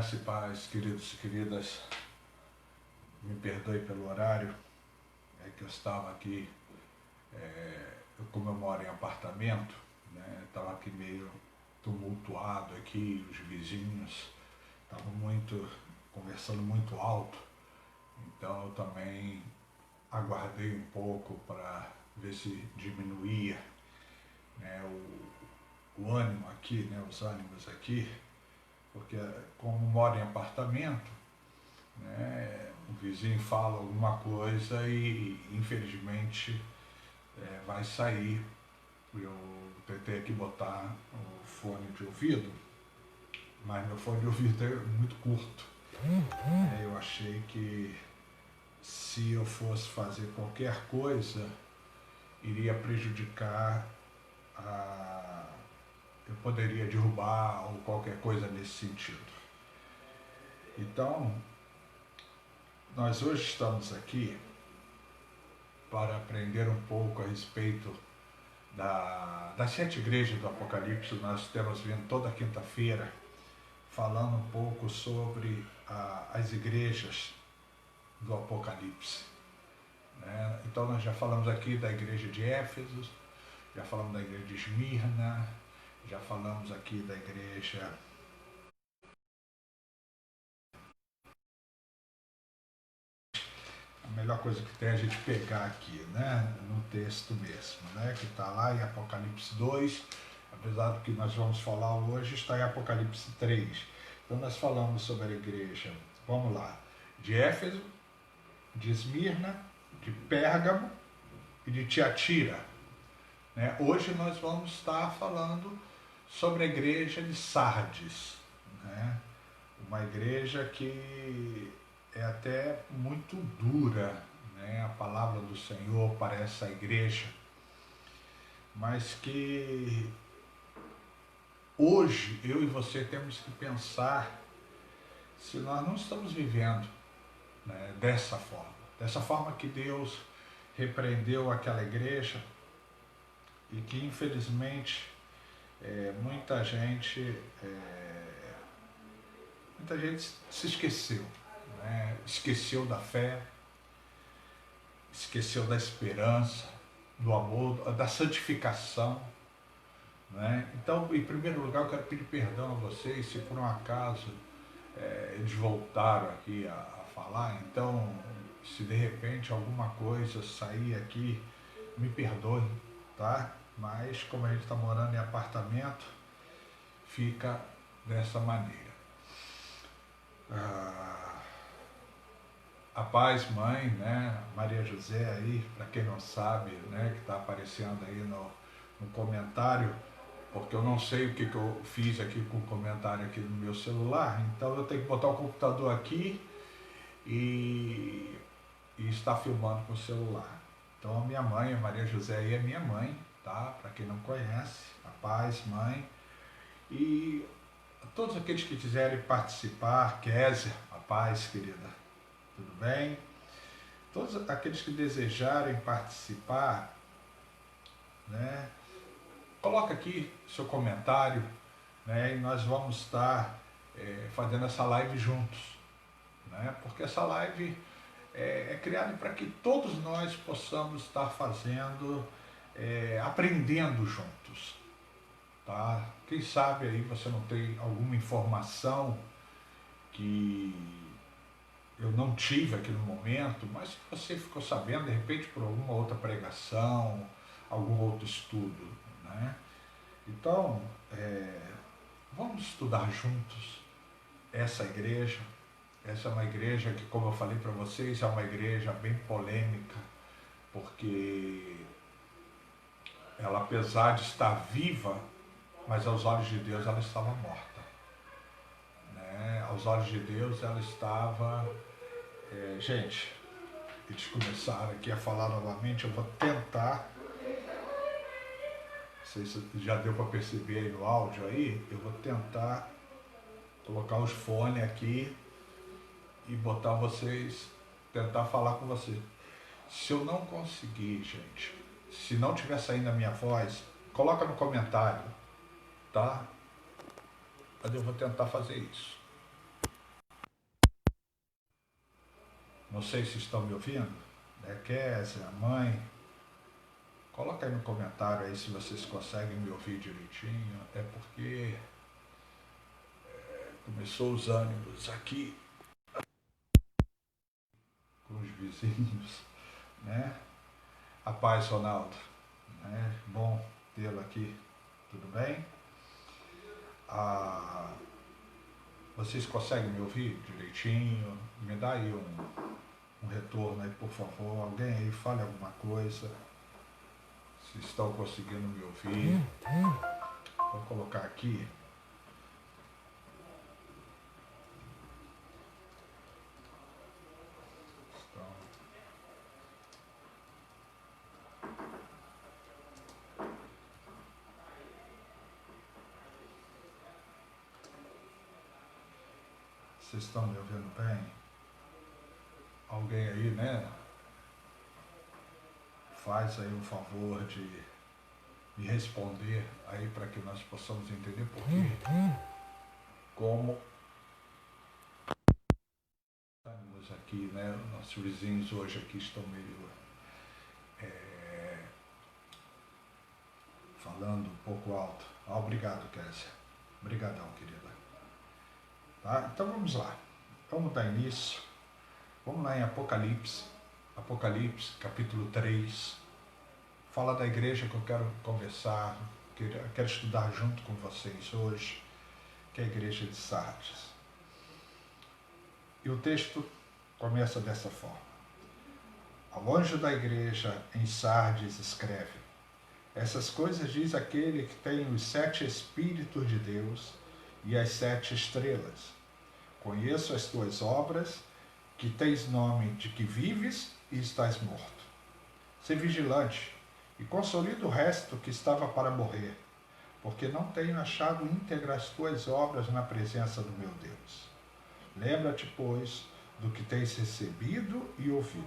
Graça e paz, queridos e queridas, me perdoe pelo horário, é que eu estava aqui, como eu moro em apartamento, né, estava aqui meio tumultuado aqui, os vizinhos estavam conversando muito alto, então eu também aguardei um pouco para ver se diminuía, né, o ânimo aqui, né, os ânimos aqui, porque como moro em apartamento, né, o vizinho fala alguma coisa e infelizmente vai sair. Eu tentei aqui botar o fone de ouvido, mas meu fone de ouvido é muito curto. Eu achei que se eu fosse fazer qualquer coisa, iria prejudicar eu poderia derrubar ou qualquer coisa nesse sentido. Então, nós hoje estamos aqui para aprender um pouco a respeito das 7 igrejas do Apocalipse. Nós temos vindo toda quinta-feira falando um pouco sobre as igrejas do Apocalipse, né? Então nós já falamos aqui da igreja de Éfeso, já falamos da igreja de Esmirna, já falamos aqui da igreja a melhor coisa que tem é a gente pegar aqui, né, no texto mesmo, né, que está lá em Apocalipse 2, apesar do que nós vamos falar hoje, está em Apocalipse 3. Então nós falamos sobre a igreja, vamos lá, de Éfeso, de Esmirna, de Pérgamo e de Tiatira, né? Hoje nós vamos estar falando sobre a igreja de Sardes, né? Uma igreja que é até muito dura, né? A palavra do Senhor para essa igreja, mas que hoje eu e você temos que pensar se nós não estamos vivendo, né, dessa forma que Deus repreendeu aquela igreja e que infelizmente muita gente se esqueceu, né? Esqueceu da fé, esqueceu da esperança, do amor, da santificação, né? Então, em primeiro lugar, eu quero pedir perdão a vocês se por um acaso eles voltaram aqui a falar. Então, se de repente alguma coisa sair aqui, me perdoe, tá? Mas como a gente está morando em apartamento, fica dessa maneira. A paz, mãe, né? Maria José aí, para quem não sabe, né, que está aparecendo aí no comentário, porque eu não sei o que eu fiz aqui com o comentário aqui no meu celular, então eu tenho que botar o computador aqui e estar filmando com o celular. Então a minha mãe, a Maria José aí é minha mãe, tá? Para quem não conhece, a paz, mãe. E todos aqueles que quiserem participar, Kézia, a paz, querida, tudo bem? Todos aqueles que desejarem participar, né? Coloca aqui seu comentário, né? E nós vamos estar fazendo essa live juntos, né? Porque essa live é criada para que todos nós possamos estar fazendo, aprendendo juntos, tá? Quem sabe aí você não tem alguma informação que eu não tive aqui no momento, mas que você ficou sabendo de repente por alguma outra pregação, algum outro estudo, né? Então, vamos estudar juntos essa igreja. Essa é uma igreja que, como eu falei para vocês, é uma igreja bem polêmica, porque ela, apesar de estar viva, mas aos olhos de Deus ela estava morta, né? Aos olhos de Deus ela estava... gente, eles começaram aqui a falar novamente, eu vou tentar, não sei se já deu para perceber aí no áudio aí, eu vou tentar colocar os fones aqui e botar vocês, tentar falar com vocês. Se eu não conseguir, gente, se não estiver saindo a minha voz, coloca no comentário, tá? Mas eu vou tentar fazer isso. Não sei se estão me ouvindo, né? Kézia, mãe, coloca aí no comentário aí se vocês conseguem me ouvir direitinho. É porque começou os ânimos aqui com os vizinhos, né? A paz, Ronaldo, né? Bom tê-lo aqui, tudo bem? Vocês conseguem me ouvir direitinho? Me dá aí um retorno aí, por favor. Alguém aí fale alguma coisa. Se estão conseguindo me ouvir. Vou colocar aqui. Então, vocês estão me ouvindo bem? Alguém aí, né? Faz aí um favor de me responder aí para que nós possamos entender por quê. Como estamos aqui, né? Nossos vizinhos hoje aqui estão meio falando um pouco alto. Obrigado, Kézia. Obrigadão, querida. Tá? Então vamos lá. Vamos dar início. Vamos lá em Apocalipse. Apocalipse, capítulo 3. Fala da igreja que eu quero conversar, que eu quero estudar junto com vocês hoje, que é a igreja de Sardes. E o texto começa dessa forma. Ao anjo da igreja em Sardes escreve: essas coisas diz aquele que tem os 7 Espíritos de Deus e as 7 estrelas. Conheço as tuas obras, que tens nome de que vives e estás morto. Sê vigilante e consolida o resto que estava para morrer, porque não tenho achado íntegras as tuas obras na presença do meu Deus. Lembra-te, pois, do que tens recebido e ouvido.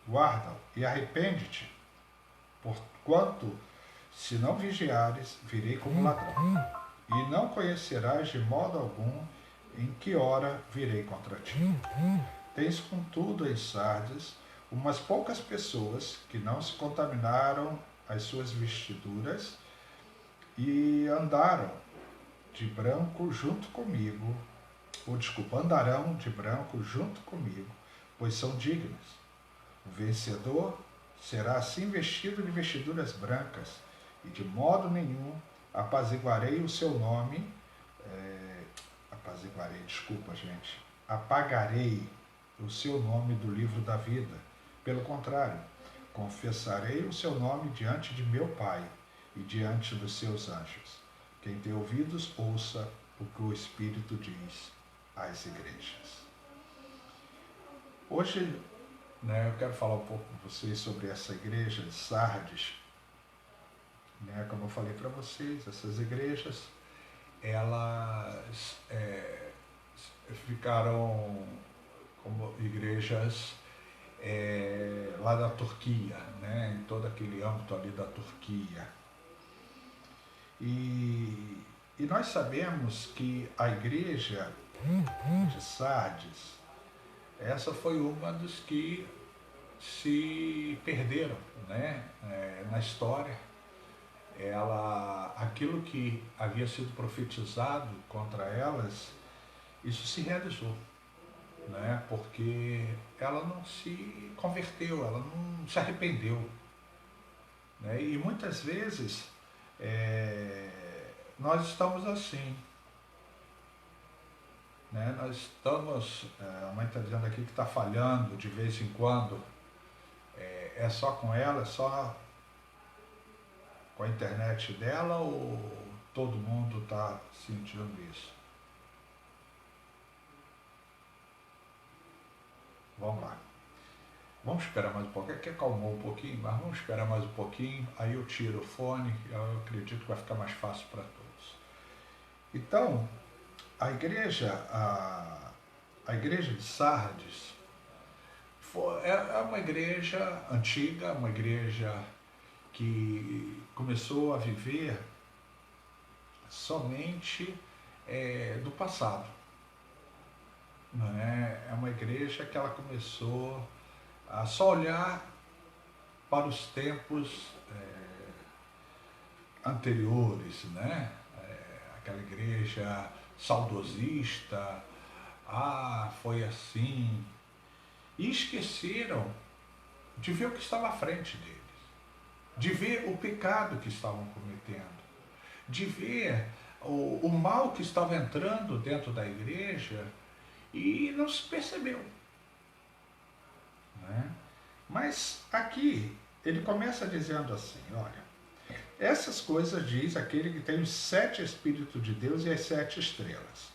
Guarda-o e arrepende-te, porquanto, se não vigiares, virei como ladrão, e não conhecerás de modo algum em que hora virei contra ti. Tens, contudo, em Sardes, umas poucas pessoas que não se contaminaram as suas vestiduras e andaram de branco junto comigo, andarão de branco junto comigo, pois são dignas. O vencedor será assim vestido de vestiduras brancas, e de modo nenhum apaziguarei o seu nome, apagarei o seu nome do livro da vida. Pelo contrário, confessarei o seu nome diante de meu Pai e diante dos seus anjos. Quem tem ouvidos, ouça o que o Espírito diz às igrejas. Hoje, né, eu quero falar um pouco com vocês sobre essa igreja de Sardes. Né, como eu falei para vocês, essas igrejas, elas ficaram como igrejas lá da Turquia, né, em todo aquele âmbito ali da Turquia. E nós sabemos que a igreja de Sardes, essa foi uma dos que se perderam, né, na história. Aquilo que havia sido profetizado contra elas, isso se realizou, né, porque ela não se converteu, ela não se arrependeu, né, e muitas vezes nós estamos assim, né, nós estamos, a mãe está dizendo aqui que está falhando de vez em quando, é só com ela, é só com a internet dela ou todo mundo está sentindo isso? Vamos lá. Vamos esperar mais um pouquinho. Aqui acalmou um pouquinho, mas vamos esperar mais um pouquinho. Aí eu tiro o fone, eu acredito que vai ficar mais fácil para todos. Então, a igreja de Sardes é uma igreja antiga, uma igreja que começou a viver somente do passado. Não é? É uma igreja que ela começou a só olhar para os tempos anteriores, né? Aquela igreja saudosista, foi assim, e esqueceram de ver o que estava à frente deles, de ver o pecado que estavam cometendo, de ver o mal que estava entrando dentro da igreja e não se percebeu, né? Mas aqui ele começa dizendo assim, olha, essas coisas diz aquele que tem os 7 Espíritos de Deus e as 7 estrelas.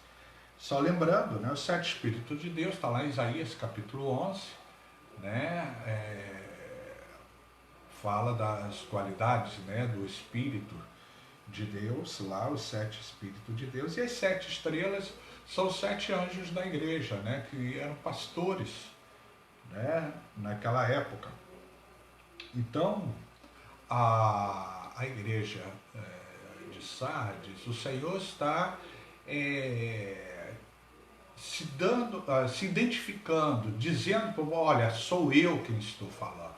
Só lembrando, né, os 7 Espíritos de Deus, está lá em Isaías capítulo 11, né, fala das qualidades, né, do Espírito de Deus, lá os 7 Espíritos de Deus, e as 7 estrelas são os 7 anjos da igreja, né, que eram pastores, né, naquela época. Então, a igreja de Sardes, o Senhor está se identificando, dizendo, olha, sou eu quem estou falando,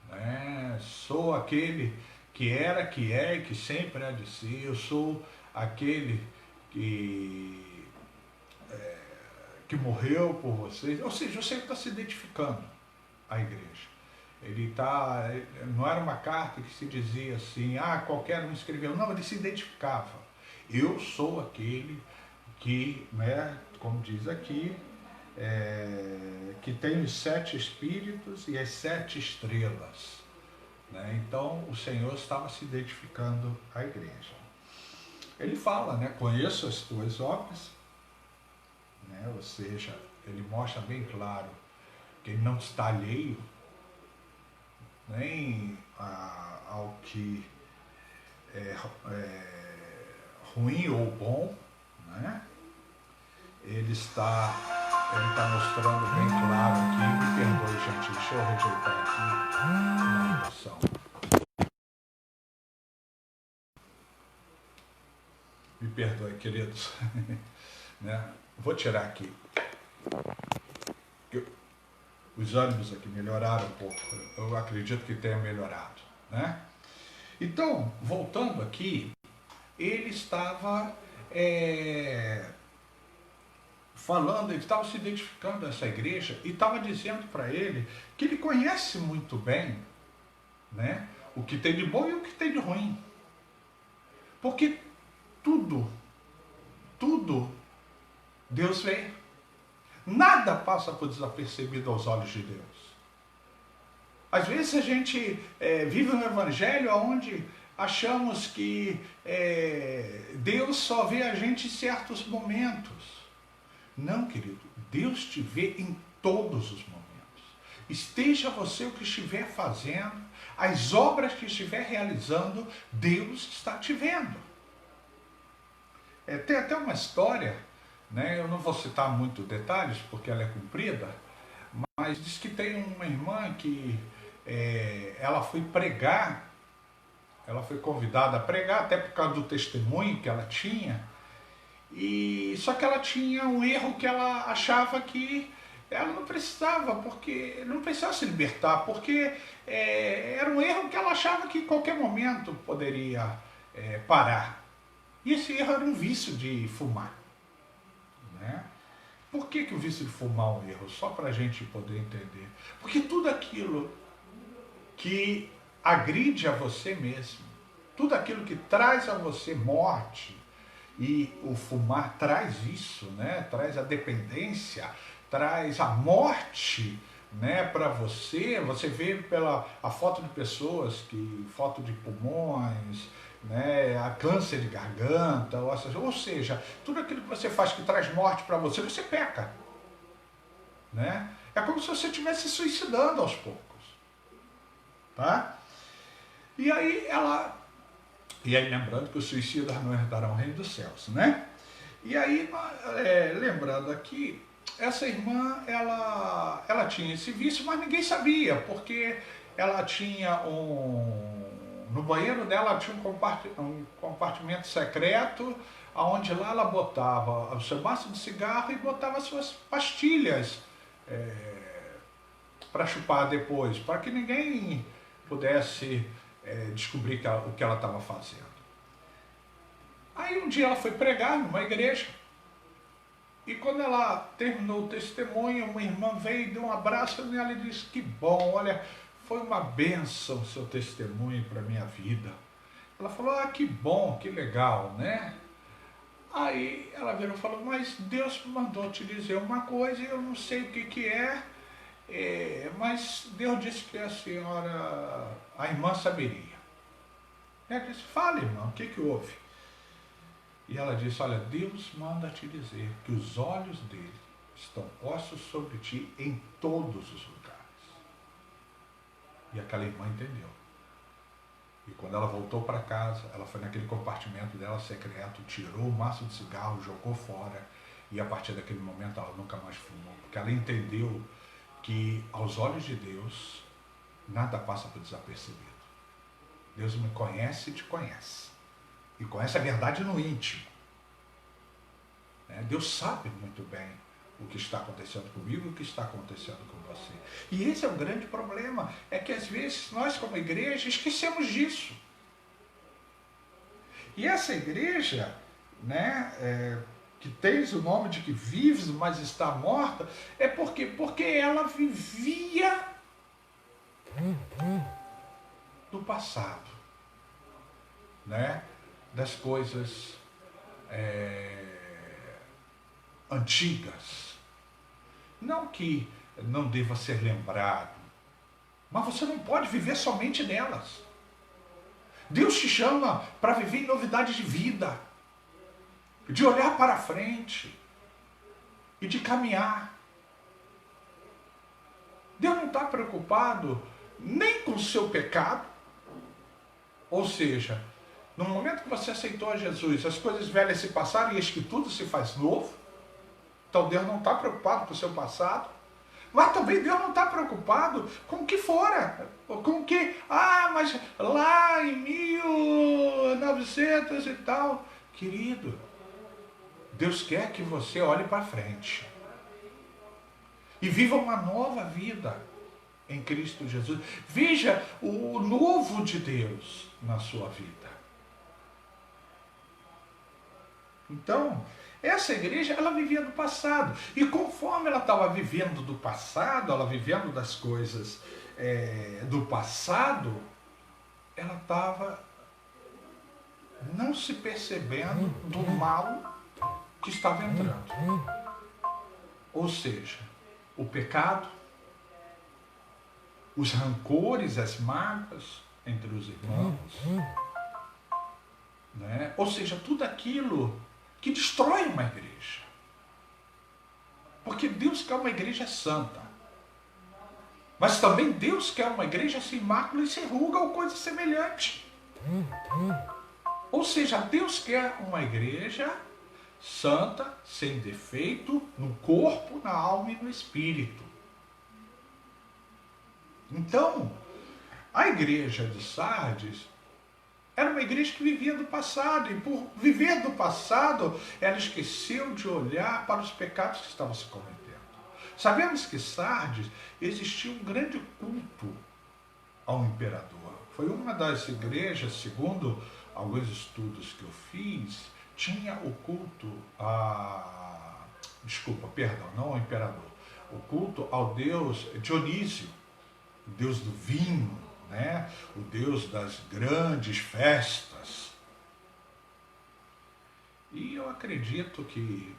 né? Sou aquele que era, que é e que sempre há de ser, eu sou aquele que morreu por vocês, ou seja, o Senhor está se identificando à igreja. Não era uma carta que se dizia assim, qualquer um escreveu, não, ele se identificava. Eu sou aquele que, né, como diz aqui, que tem os 7 Espíritos e as 7 estrelas. Né? Então, o Senhor estava se identificando à igreja. Ele fala, né, conheço as tuas obras, né, ou seja, ele mostra bem claro que ele não está alheio nem ao que é ruim ou bom, né? Ele está mostrando bem claro aqui, me perdoe, gente, deixa eu rejeitar aqui a emoção. Me perdoe, queridos. Né? Vou tirar aqui. Os ânimos aqui melhoraram um pouco, eu acredito que tenha melhorado, né? Então, voltando aqui, ele estava falando, ele estava se identificando a essa igreja e estava dizendo para ele que ele conhece muito bem, né, o que tem de bom e o que tem de ruim. Porque tudo Deus vê. Nada passa por desapercebido aos olhos de Deus. Às vezes a gente vive um evangelho onde achamos que Deus só vê a gente em certos momentos. Não, querido, Deus te vê em todos os momentos. Esteja você o que estiver fazendo, as obras que estiver realizando, Deus está te vendo. Tem até uma história, né? Eu não vou citar muitos detalhes porque ela é comprida, mas diz que tem uma irmã que ela foi pregar, ela foi convidada a pregar, até por causa do testemunho que ela tinha, só que ela tinha um erro que ela achava que ela não precisava, porque não precisava se libertar, porque era um erro que ela achava que em qualquer momento poderia parar. E esse erro era um vício de fumar. Né? Por que o vício de fumar é um erro? Só para a gente poder entender. Porque tudo aquilo que agride a você mesmo, tudo aquilo que traz a você morte, e o fumar traz isso, né? Traz a dependência, traz a morte, né, para você. Você vê pela a foto de pessoas, foto de pulmões, né, a câncer de garganta, ou seja, tudo aquilo que você faz que traz morte para você, você peca. Né? É como se você estivesse se suicidando aos poucos. Tá? E aí lembrando que os suicidas não herdarão o reino dos céus, né? E aí, lembrando aqui, essa irmã, ela tinha esse vício, mas ninguém sabia, porque ela tinha no banheiro dela tinha um compartimento secreto, aonde lá ela botava o seu maço de cigarro e botava as suas pastilhas para chupar depois, para que ninguém pudesse descobrir o que ela estava fazendo. Aí um dia ela foi pregar numa igreja, e quando ela terminou o testemunho, uma irmã veio e deu um abraço nela e disse: que bom, olha, foi uma bênção o seu testemunho para a minha vida. Ela falou: ah, que bom, que legal, né? Aí ela virou e falou: mas Deus mandou te dizer uma coisa e eu não sei o que é, mas Deus disse que a senhora, a irmã saberia. Ela disse: fale, irmã, o que houve? E ela disse: olha, Deus manda te dizer que os olhos dele estão postos sobre ti em todos os lugares. E aquela irmã entendeu. E quando ela voltou para casa, ela foi naquele compartimento dela secreto, tirou o maço de cigarro, jogou fora, e a partir daquele momento ela nunca mais fumou, porque ela entendeu que aos olhos de Deus nada passa por desapercebido. Deus me conhece e te conhece, e conhece a verdade no íntimo. Deus sabe muito bem o que está acontecendo comigo e o que está acontecendo com você. E esse é o grande problema, é que às vezes nós como igreja esquecemos disso. E essa igreja, que tens o nome de que vives, mas está morta, é porque ela vivia do passado, das coisas antigas. Não que não deva ser lembrado, mas você não pode viver somente nelas. Deus te chama para viver em novidades de vida, de olhar para frente e de caminhar. Deus não está preocupado nem com o seu pecado, ou seja, no momento que você aceitou a Jesus, as coisas velhas se passaram e eis que tudo se faz novo. Então Deus não está preocupado com o seu passado, mas também Deus não está preocupado com o que fora, com o que, mas lá em 1900 e tal. Querido, Deus quer que você olhe para frente e viva uma nova vida em Cristo Jesus. Veja o novo de Deus na sua vida. Então, essa igreja, ela vivia do passado. E conforme ela estava vivendo do passado, ela vivendo das coisas do passado, ela estava não se percebendo do mal que estava entrando. Ou seja, o pecado, os rancores, as mágoas entre os irmãos, ou seja, tudo aquilo que destrói uma igreja. Porque Deus quer uma igreja santa. Mas também Deus quer uma igreja sem mácula e sem ruga ou coisa semelhante. Ou seja, Deus quer uma igreja santa, sem defeito, no corpo, na alma e no espírito. Então, a igreja de Sardes era uma igreja que vivia do passado, e por viver do passado, ela esqueceu de olhar para os pecados que estavam se cometendo. Sabemos que Sardes existia um grande culto ao imperador. Foi uma das igrejas, segundo alguns estudos que eu fiz, tinha o culto não ao imperador, o culto ao deus Dionísio, o deus do vinho, o Deus das grandes festas. E eu acredito que,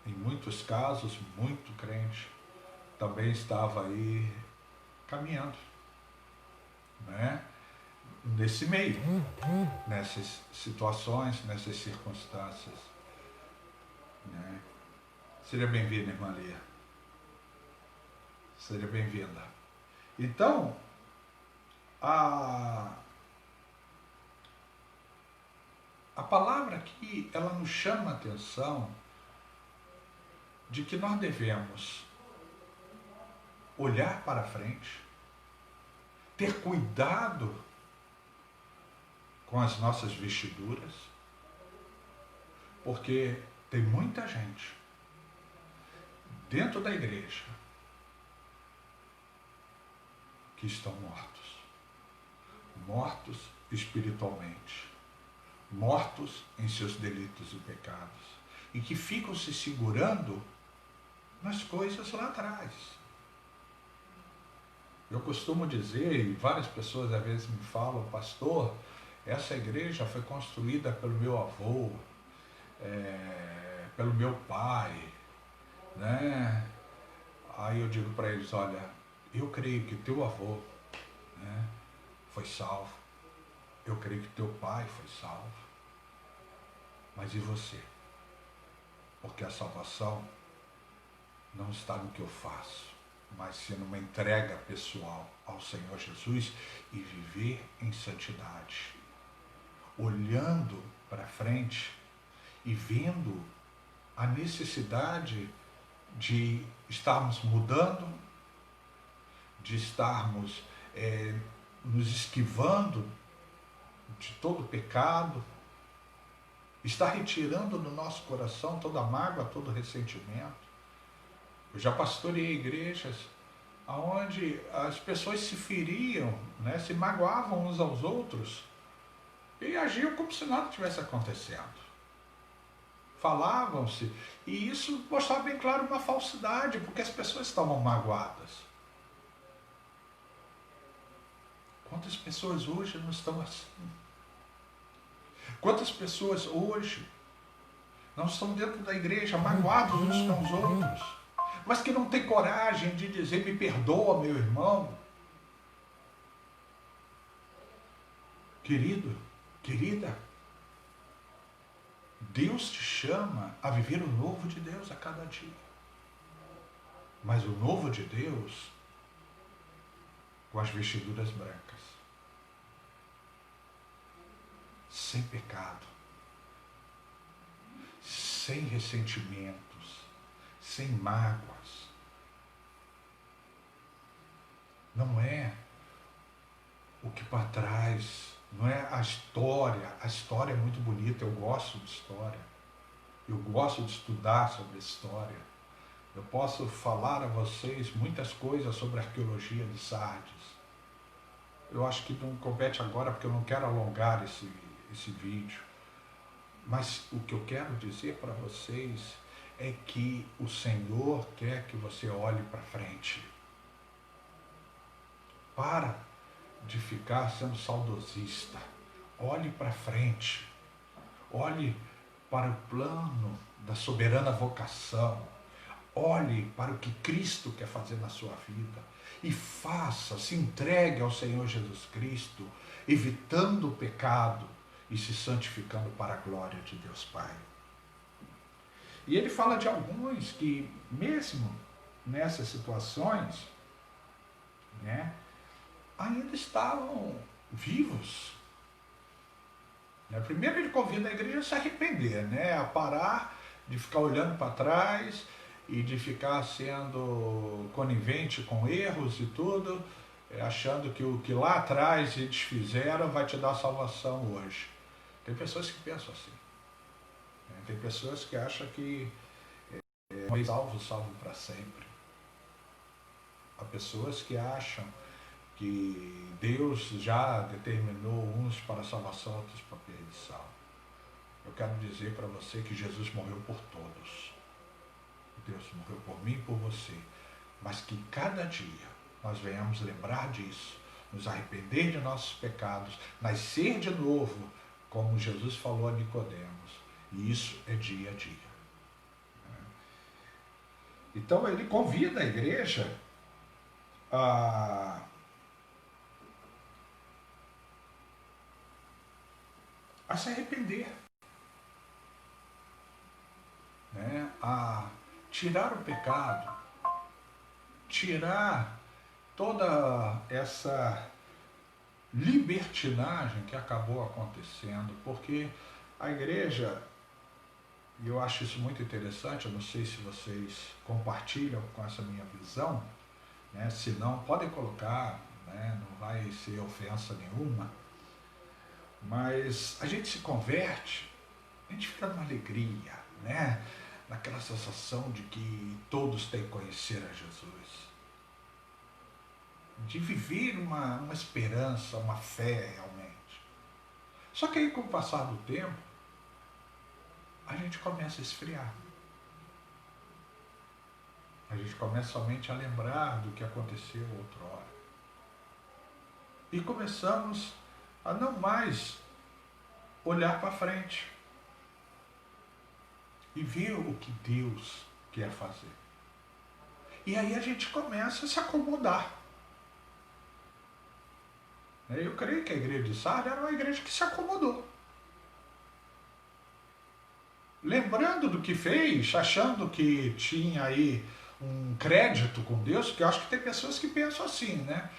em muitos casos, muito crente também estava aí caminhando, nesse meio, nessas situações, nessas circunstâncias. Seja bem-vinda, irmã Lia. Seja bem-vinda. Então, a palavra aqui, ela nos chama a atenção de que nós devemos olhar para frente, ter cuidado com as nossas vestiduras, Porque tem muita gente dentro da igreja que estão mortos espiritualmente, mortos em seus delitos e pecados, e que ficam se segurando nas coisas lá atrás. Eu costumo dizer, e várias pessoas às vezes me falam, pastor, essa igreja foi construída pelo meu avô, pelo meu pai, né? Aí eu digo para eles, olha, eu creio que teu avô, né, foi salvo, eu creio que teu pai foi salvo, mas e você? Porque a salvação não está no que eu faço, mas sim numa entrega pessoal ao Senhor Jesus e viver em santidade, olhando para frente e vendo a necessidade de estarmos mudando, de estarmos nos esquivando de todo pecado, está retirando do nosso coração toda mágoa, todo ressentimento. Eu já pastoreei igrejas onde as pessoas se feriam, né, se magoavam uns aos outros e agiam como se nada tivesse acontecendo. Falavam-se, e isso mostrava bem claro uma falsidade, porque as pessoas estavam magoadas. Quantas pessoas hoje não estão assim? Quantas pessoas hoje não estão dentro da igreja magoados uns com os outros, mas que não tem coragem de dizer, me perdoa, meu irmão? Querido, querida, Deus te chama a viver o novo de Deus a cada dia. Mas o novo de Deus com as vestiduras brancas, sem pecado, sem ressentimentos, sem mágoas. Não é o que para trás, não é a história é muito bonita, eu gosto de história, eu gosto de estudar sobre história, eu posso falar a vocês muitas coisas sobre a arqueologia de Sardes. Eu acho que não compete agora porque eu não quero alongar esse vídeo, mas o que eu quero dizer para vocês é que o Senhor quer que você olhe para frente. Para de ficar sendo saudosista. Olhe para frente. Olhe para o plano da soberana vocação. Olhe para o que Cristo quer fazer na sua vida. E faça, se entregue ao Senhor Jesus Cristo, evitando o pecado e se santificando para a glória de Deus Pai. E ele fala de alguns que, mesmo nessas situações, né, ainda estavam vivos. Primeiro ele convida a igreja a se arrepender, né, a parar de ficar olhando para trás e de ficar sendo conivente com erros e tudo, achando que o que lá atrás eles fizeram vai te dar salvação hoje. Tem pessoas que pensam assim. Tem pessoas que acham que é salvo para sempre. Há pessoas que acham que Deus já determinou uns para salvação, outros para perdição. Eu quero dizer para você que Jesus morreu por todos. Deus morreu por mim e por você. Mas que cada dia nós venhamos lembrar disso, nos arrepender de nossos pecados, nascer de novo, como Jesus falou a Nicodemos. E isso é dia a dia. Então ele convida a igreja a se arrepender, né? A tirar o pecado, tirar toda essa libertinagem que acabou acontecendo, porque a igreja, e eu acho isso muito interessante, eu não sei se vocês compartilham com essa minha visão, né? Se não, podem colocar, né? Não vai ser ofensa nenhuma, mas a gente se converte A gente fica numa alegria, né? Naquela sensação de que todos têm que conhecer a Jesus. De viver uma esperança, uma fé realmente. Só que aí, com o passar do tempo, a gente começa a esfriar. A gente começa somente a lembrar do que aconteceu outrora. E começamos a não mais olhar para frente e ver o que Deus quer fazer. E aí a gente começa a se acomodar. Eu creio que a igreja de Sardes era uma igreja que se acomodou. Lembrando do que fez, achando que tinha aí um crédito com Deus, que eu acho que tem pessoas que pensam assim, né?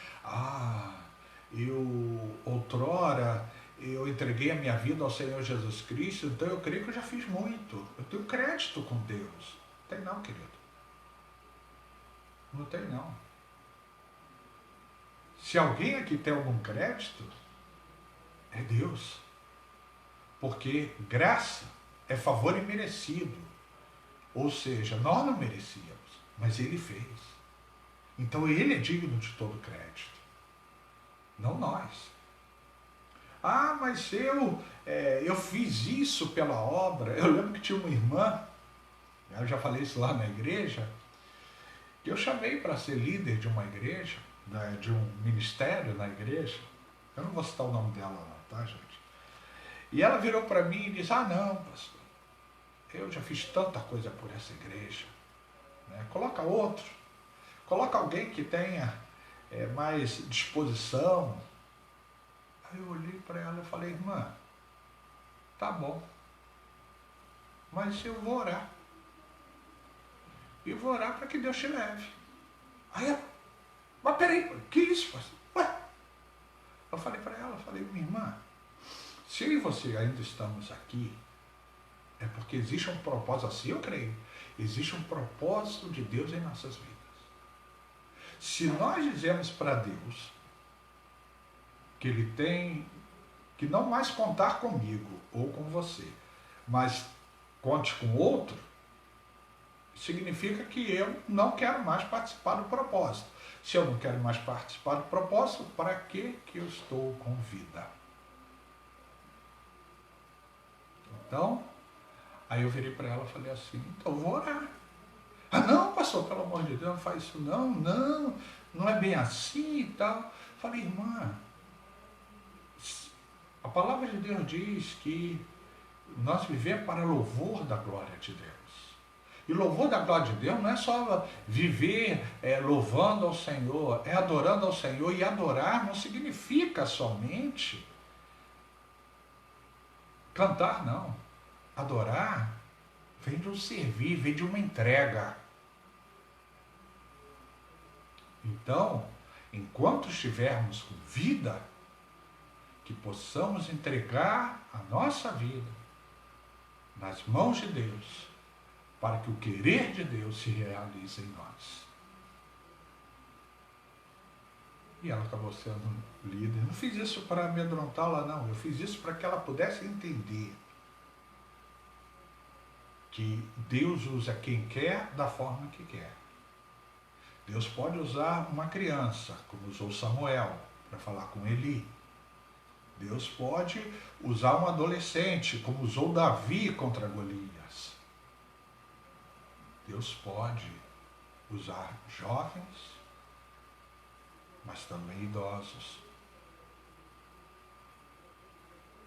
Outrora, eu entreguei a minha vida ao Senhor Jesus Cristo, então eu creio que eu já fiz muito. Eu tenho crédito com Deus. Não tem não, querido. Não tem não. Se alguém aqui tem algum crédito, é Deus. Porque graça é favor imerecido. Ou seja, nós não merecíamos, mas Ele fez. Então Ele é digno de todo crédito. Não nós. Mas eu fiz isso pela obra. Eu lembro que tinha uma irmã, eu já falei isso lá na igreja, que eu chamei para ser líder de uma igreja, de um ministério na igreja. Eu não vou citar o nome dela não, tá, gente? E ela virou para mim e disse, não, pastor, eu já fiz tanta coisa por essa igreja. Né? Coloca outro. Coloca alguém que tenha mais disposição. Aí eu olhei para ela e falei, irmã, tá bom, mas eu vou orar. E vou orar para que Deus te leve. Aí ela, mas peraí, que isso, pastor? Ué? Eu falei para ela, minha irmã, se eu e você ainda estamos aqui, é porque existe um propósito, assim eu creio, existe um propósito de Deus em nossas vidas. Se nós dizemos para Deus que Ele tem que não mais contar comigo ou com você, mas conte com outro, significa que eu não quero mais participar do propósito. Se eu não quero mais participar do propósito, para que eu estou com vida? Então, aí eu virei para ela e falei assim, então eu vou orar. Não, pastor, pelo amor de Deus, não faz isso não é bem assim e tal. Falei, irmã, a palavra de Deus diz que nós vivemos para louvor da glória de Deus. E louvor da glória de Deus não é só viver louvando ao Senhor, é adorando ao Senhor. E adorar não significa somente cantar, não. Adorar vem de um servir, vem de uma entrega. Então, enquanto estivermos com vida, que possamos entregar a nossa vida nas mãos de Deus, para que o querer de Deus se realize em nós. E ela acabou sendo líder. Não fiz isso para amedrontá-la, não. Eu fiz isso para que ela pudesse entender que Deus usa quem quer da forma que quer. Deus pode usar uma criança, como usou Samuel, para falar com Eli. Deus pode usar um adolescente, como usou Davi contra Golias. Deus pode usar jovens, mas também idosos.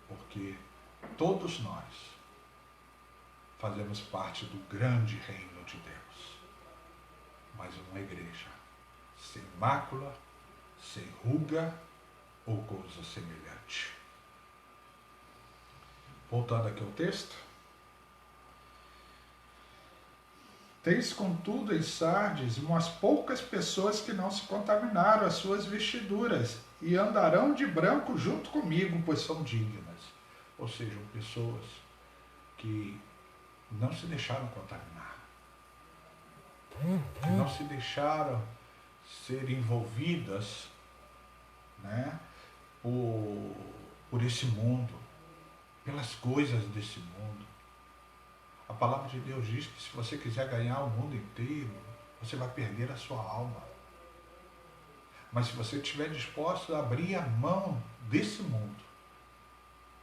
Porque todos nós fazemos parte do grande reino de Deus. Mas uma igreja sem mácula, sem ruga ou coisa semelhante. Voltando aqui ao texto. Tens, contudo, em Sardes umas poucas pessoas que não se contaminaram as suas vestiduras e andarão de branco junto comigo, pois são dignas. Ou seja, pessoas que não se deixaram contaminar, que não se deixaram ser envolvidas, né, por esse mundo, pelas coisas desse mundo. A palavra de Deus diz que se você quiser ganhar o mundo inteiro, você vai perder a sua alma. Mas se você estiver disposto a abrir a mão desse mundo,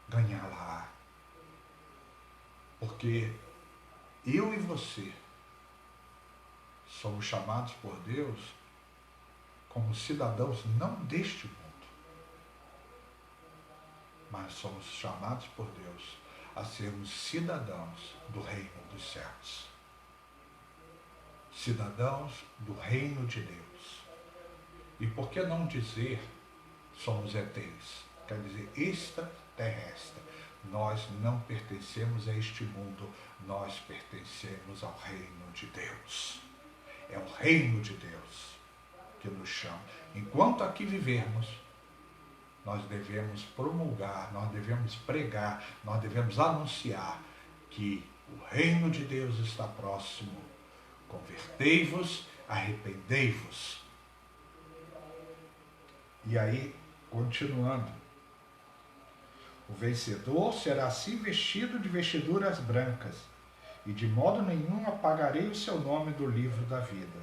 ganhá-la. Porque eu e você somos chamados por Deus como cidadãos não deste mundo, mas somos chamados por Deus a sermos cidadãos do reino dos céus. Cidadãos do reino de Deus. E por que não dizer somos ETs? Quer dizer, extraterrestre. Nós não pertencemos a este mundo, nós pertencemos ao reino de Deus. É o reino de Deus que nos chama. Enquanto aqui vivermos, nós devemos promulgar, nós devemos pregar, nós devemos anunciar que o reino de Deus está próximo. Convertei-vos, arrependei-vos. E aí, continuando, o vencedor será assim vestido de vestiduras brancas, e de modo nenhum apagarei o seu nome do livro da vida.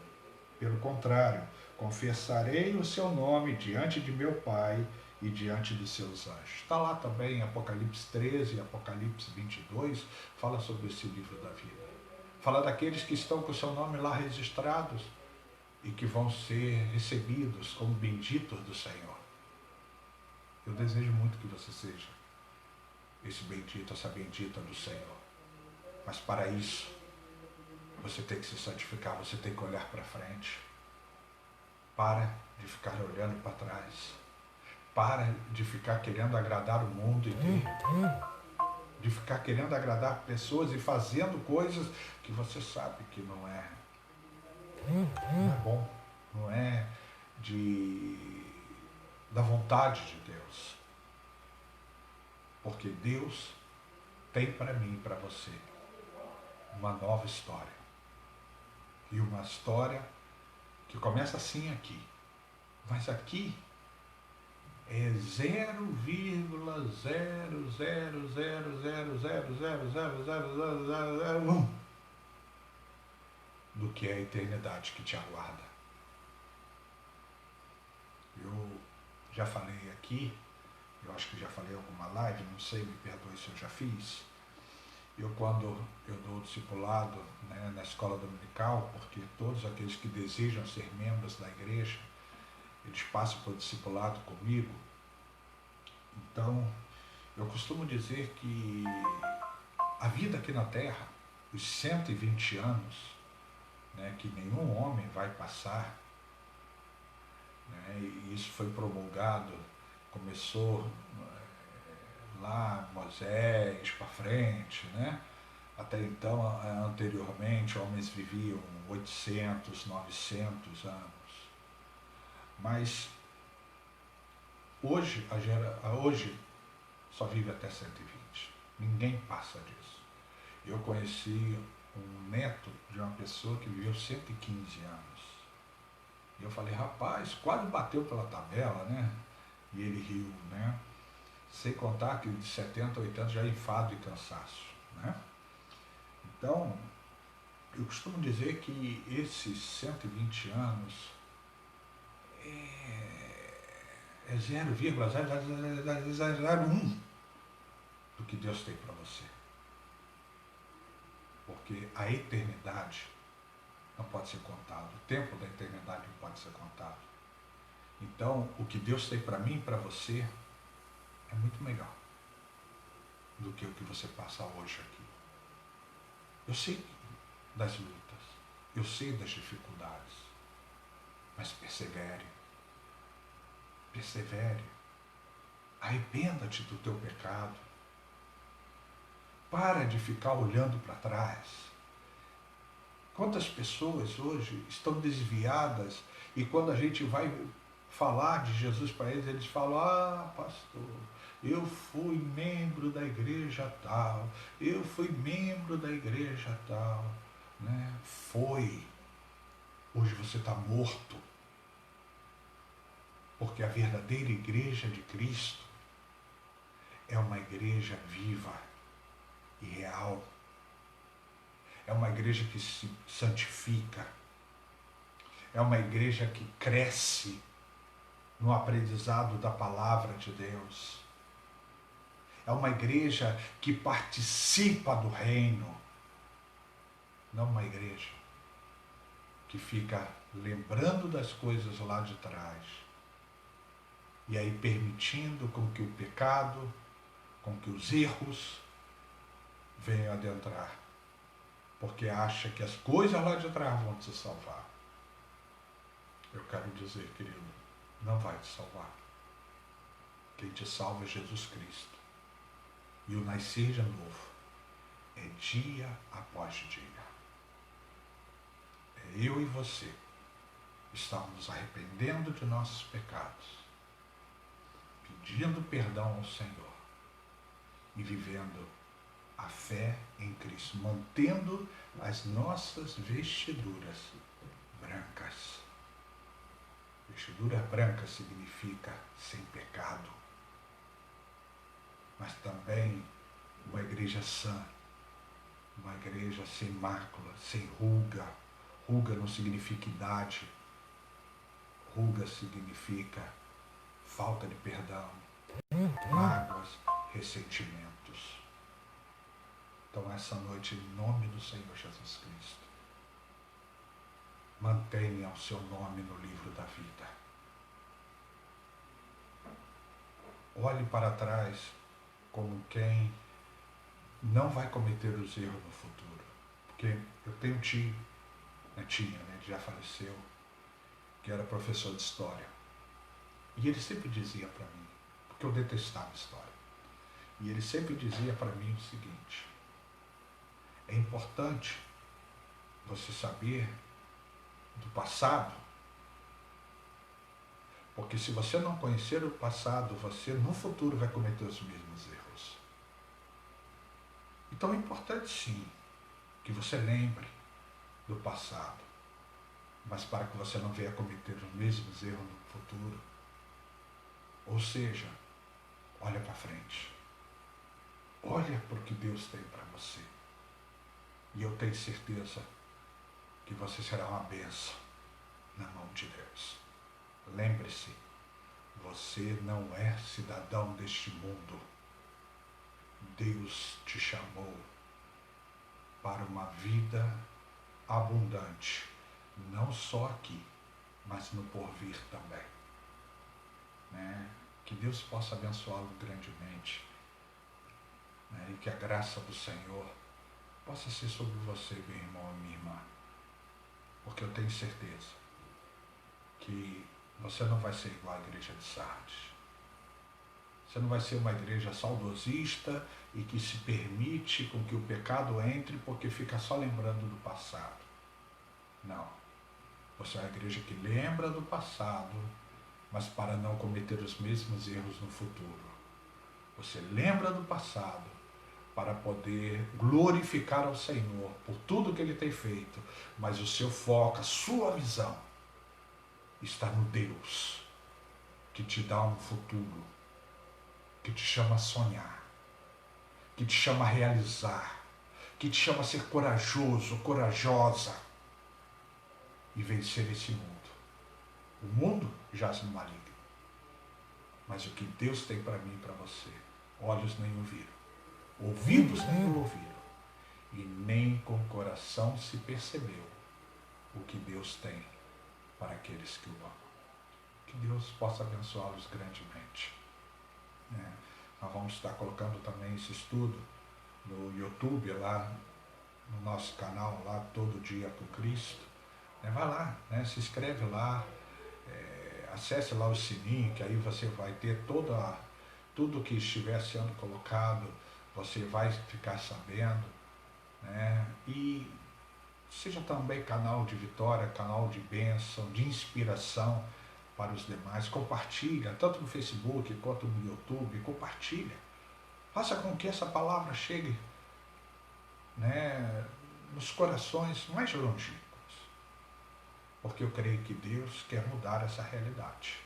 Pelo contrário, confessarei o seu nome diante de meu Pai e diante dos seus anjos. Está lá também Apocalipse 13 e Apocalipse 22, fala sobre esse livro da vida. Fala daqueles que estão com o seu nome lá registrados e que vão ser recebidos como benditos do Senhor. Eu desejo muito que você seja esse bendito, essa bendita do Senhor. Mas para isso, você tem que se santificar, você tem que olhar para frente. Para de ficar olhando para trás. Para de ficar querendo agradar o mundo inteiro. De ficar querendo agradar pessoas e fazendo coisas que você sabe que não é bom, não é da vontade de Deus. Porque Deus tem para mim e para você uma nova história. E uma história que começa assim aqui. Mas aqui é 0,0000000000001 do que é a eternidade que te aguarda. Eu já falei aqui, eu acho que já falei em alguma live, não sei, me perdoe se eu já fiz. Eu, quando eu dou discipulado, né, na escola dominical, porque todos aqueles que desejam ser membros da igreja, eles passam por discipulado comigo. Então, eu costumo dizer que a vida aqui na Terra, os 120 anos, né, que nenhum homem vai passar, né, e isso foi promulgado, começou lá Moisés para frente, né? Até então, anteriormente, homens viviam 800, 900 anos. Mas hoje só vive até 120. Ninguém passa disso. Eu conheci um neto de uma pessoa que viveu 115 anos. E eu falei, rapaz, quase bateu pela tabela, né? E ele riu, né? Sem contar que de 70 a 80 já é enfado e cansaço, né? Então, eu costumo dizer que esses 120 anos é 0,0001 do que Deus tem para você. Porque a eternidade não pode ser contado, o tempo da eternidade não pode ser contado. Então, o que Deus tem para mim e para você é muito melhor do que o que você passa hoje aqui. Eu sei das lutas, eu sei das dificuldades, mas persevere, arrependa-te do teu pecado, para de ficar olhando para trás. Quantas pessoas hoje estão desviadas e quando a gente vai falar de Jesus para eles, eles falam, ah, pastor, eu fui membro da igreja tal, eu fui membro da igreja tal, né? Foi. Hoje você está morto. Porque a verdadeira igreja de Cristo é uma igreja viva e real. é uma igreja que se santifica, é uma igreja que cresce no aprendizado da palavra de Deus, é uma igreja que participa do reino, não uma igreja que fica lembrando das coisas lá de trás e aí permitindo com que o pecado, com que os erros venham adentrar, porque acha que as coisas lá de trás vão te salvar. Eu quero dizer, querido, não vai te salvar. Quem te salva é Jesus Cristo. E o nascer de novo é dia após dia. É eu e você estamos nos arrependendo de nossos pecados, pedindo perdão ao Senhor e vivendo a fé em Cristo, mantendo as nossas vestiduras brancas. Vestidura branca significa sem pecado, mas também uma igreja sã, uma igreja sem mácula, sem ruga. Ruga não significa idade, ruga significa falta de perdão, mágoas, ressentimentos. Então essa noite, em nome do Senhor Jesus Cristo, mantenha o seu nome no livro da vida. Olhe para trás como quem não vai cometer os erros no futuro. Porque eu tenho um tio, tinha, já faleceu, que era professor de história. E ele sempre dizia para mim, porque eu detestava história, e ele sempre dizia para mim o seguinte: é importante você saber do passado, porque se você não conhecer o passado, você no futuro vai cometer os mesmos erros. Então é importante sim que você lembre do passado, mas para que você não venha cometer os mesmos erros no futuro. Ou seja, olha para frente, olha para o que Deus tem para você, e eu tenho certeza que você será uma bênção na mão de Deus. Lembre-se, você não é cidadão deste mundo. Deus te chamou para uma vida abundante, não só aqui, mas no porvir também. Que Deus possa abençoá-lo grandemente, e que a graça do Senhor possa ser sobre você, meu irmão e minha irmã, porque eu tenho certeza que você não vai ser igual à igreja de Sardes. Você não vai ser uma igreja saudosista e que se permite com que o pecado entre porque fica só lembrando do passado. Não. Você é uma igreja que lembra do passado, mas para não cometer os mesmos erros no futuro. Você lembra do passado para poder glorificar ao Senhor por tudo que Ele tem feito, mas o seu foco, a sua visão está no Deus que te dá um futuro, que te chama a sonhar, que te chama a realizar, que te chama a ser corajoso, corajosa e vencer esse mundo. O mundo jaz no maligno, mas o que Deus tem para mim e para você, olhos nem ouviram, ouvidos nem ouviram, e nem com o coração se percebeu o que Deus tem para aqueles que o amam. Que Deus possa abençoá-los grandemente. Nós vamos estar colocando também esse estudo no YouTube, lá no nosso canal, lá Todo Dia com Cristo. Vai lá, se inscreve lá, acesse lá o sininho, que aí você vai ter tudo que estiver sendo colocado, você vai ficar sabendo, e seja também canal de vitória, canal de bênção, de inspiração para os demais. Compartilha, tanto no Facebook quanto no YouTube, compartilha. Faça com que essa palavra chegue nos corações mais longínquos. Porque eu creio que Deus quer mudar essa realidade.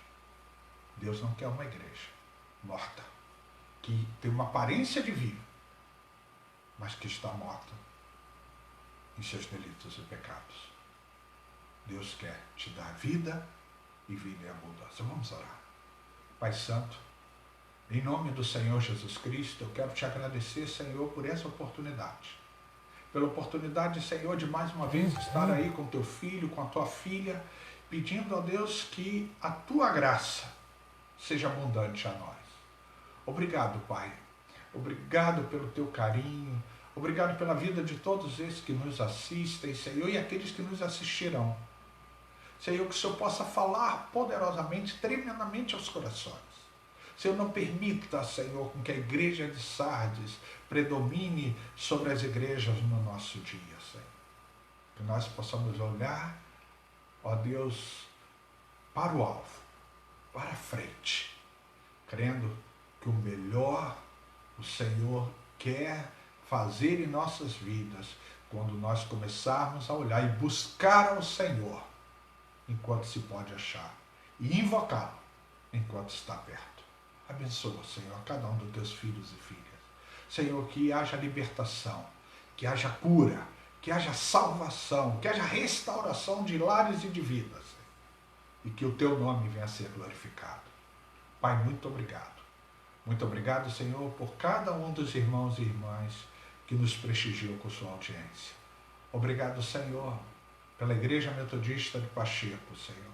Deus não quer uma igreja morta, que tem uma aparência de viva, mas que está morta. em seus delitos e pecados. Deus quer te dar vida e vida em abundância. Vamos orar. Pai Santo, em nome do Senhor Jesus Cristo, eu quero te agradecer, Senhor, por essa oportunidade. Pela oportunidade, Senhor, de mais uma vez estar aí com teu filho, com a tua filha, pedindo a Deus que a tua graça seja abundante a nós. Obrigado, Pai. Obrigado pelo teu carinho. Obrigado pela vida de todos esses que nos assistem, Senhor, e aqueles que nos assistirão. Senhor, que o Senhor possa falar poderosamente, tremendamente aos corações. Senhor, não permita, Senhor, com que a igreja de Sardes predomine sobre as igrejas no nosso dia, Senhor. Que nós possamos olhar, ó Deus, para o alvo, para a frente, crendo que o melhor o Senhor quer fazer em nossas vidas quando nós começarmos a olhar e buscar ao Senhor enquanto se pode achar e invocá-lo enquanto está perto. Abençoa, Senhor, cada um dos teus filhos e filhas. Senhor, que haja libertação, que haja cura, que haja salvação, que haja restauração de lares e de vidas, e que o teu nome venha a ser glorificado. Pai, muito obrigado. Muito obrigado, Senhor, por cada um dos irmãos e irmãs que nos prestigiou com sua audiência. Obrigado, Senhor, pela Igreja Metodista de Pacheco, Senhor,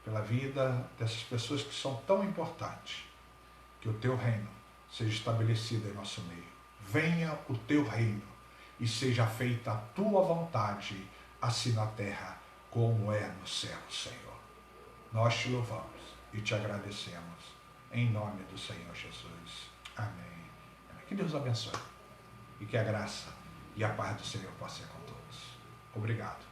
pela vida dessas pessoas que são tão importantes. Que o teu reino seja estabelecido em nosso meio. Venha o teu reino e seja feita a tua vontade, assim na terra como é no céu, Senhor. Nós te louvamos e te agradecemos. Em nome do Senhor Jesus. Amém. Que Deus abençoe. E que a graça e a paz do Senhor possa ser com todos. Obrigado.